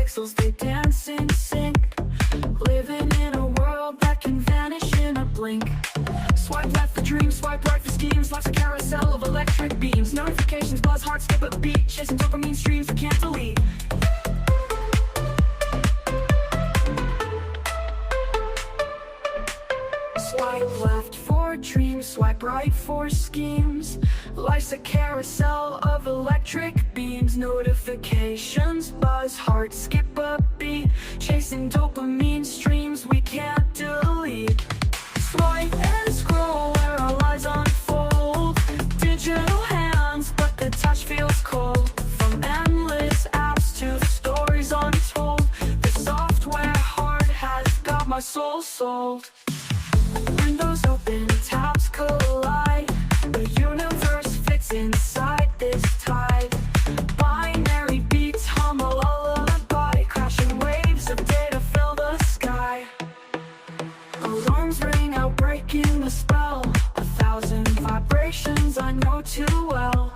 pixels, they dance in sync. Living in a world that can vanish in a blink. Swipe left for dreams, swipe right for schemes. Life's a carousel of electric beams. Notifications buzz, hearts skip a beat. Chasing dopamine streams we can't delete. Swipe left for dreams, swipe right for schemes. Life's a carousel of electric beams. Notifications buzz, hearts skip a beat. Chasing dopamine streams we can't delete. Swipe and scroll where our lives unfold. Digital hands, but the touch feels cold. From endless apps to stories untold, the software heart has got my soul sold. Windows open, tabs collide. The universe fits inside this tide. Binary beats hum a lullaby. Crashing waves of data fill the sky. Alarms ring out, breaking the spell. 1,000 vibrations I know too well.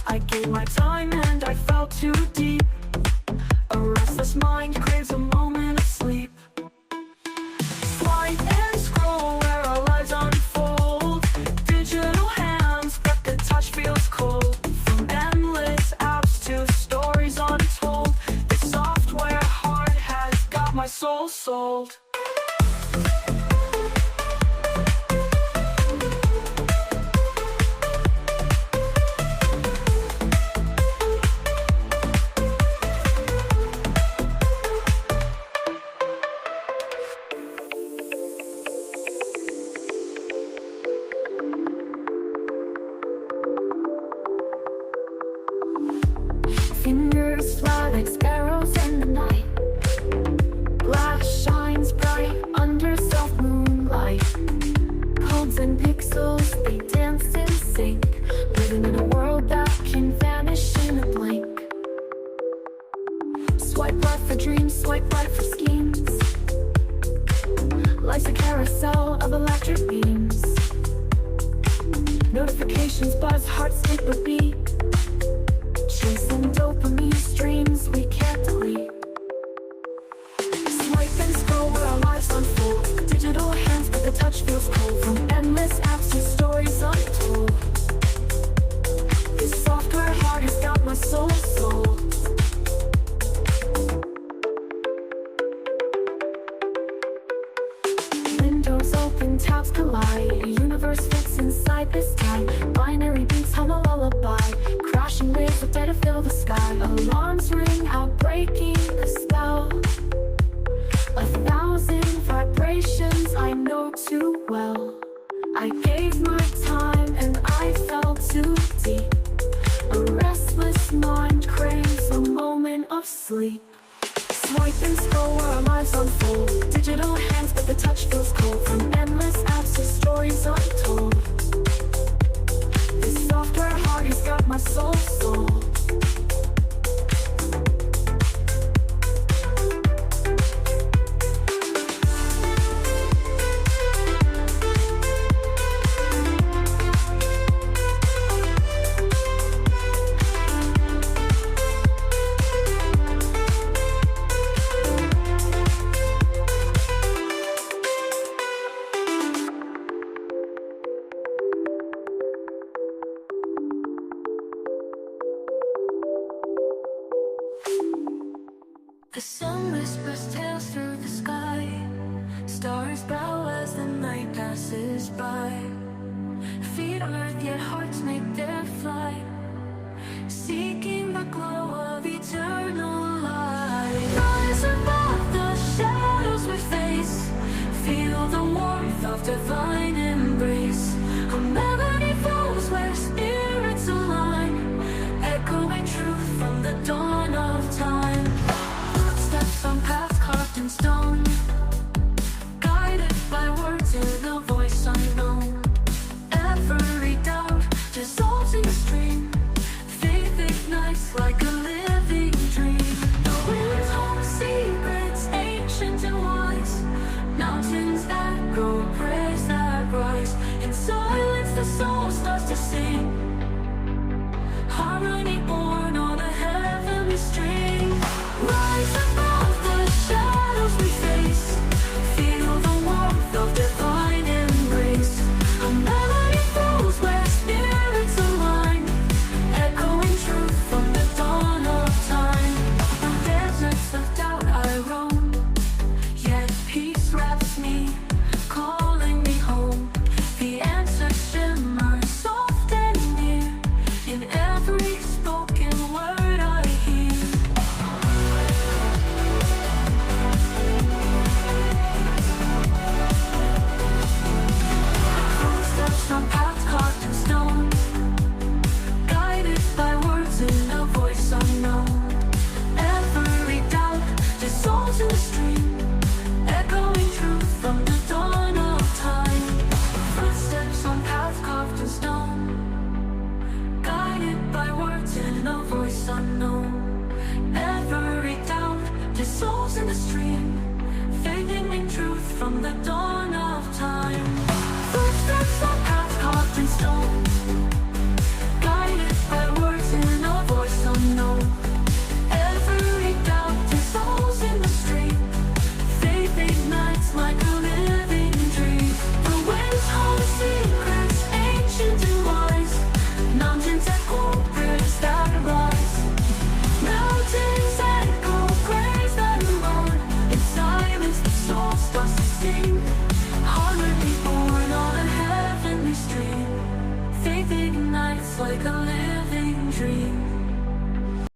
I gave my time and I fell too deep. A restless mind craves a moment of sleep. Swipe and scroll where our lives unfold. Digital hands, but the touch feels cold. From endless apps to stories untold, the software heart has got my soul sold. Fingers fly like sparrows in the night. Glass shines bright under soft moonlight. Codes and pixels, they dance in sync. Living in a world that can vanish in a blink. Swipe left for dreams, swipe right for schemes. Life's a carousel of electric beams. Notifications buzz, hearts skip a beat. Chasing dopamine streams we can't delete. Swipe and scroll where our lives unfold. Digital hands, but the touch feels cold. From endless apps to stories untold, this software heart has got my soul sold. Windows open, tabs collide. A universe fits inside this time. Binary beats hum a lullaby. Crashing waves of data fill the sky. Alarms ring out, breaking the spell. 1,000 vibrations I know too well. I gave my time and I fell too deep. A restless mind craves a moment of sleep. Swipe and scroll where our lives unfold. Digital hands, but the touch feels cold. From endless apps to stories untold, this software heart has got my soul sold. The sun whispers tales through the sky. Stars bow as the night passes by. Feet on earth, yet hearts make their flight, seeking the glow of eternal light. Rise above the shadows we face. Feel the warmth of divine embrace. A melody flows where spirits align, echoing truth from the dawn of time. Some paths carved in stone, guided by words in a voice unknown. Every doubt dissolves in a stream. Faith ignites like a living dream. The wind holds secrets ancient and wise. Mountains that grow, prayers that grow. echoes in the stream, fading in truth from the dawn of time. Footsteps on paths carved in stone,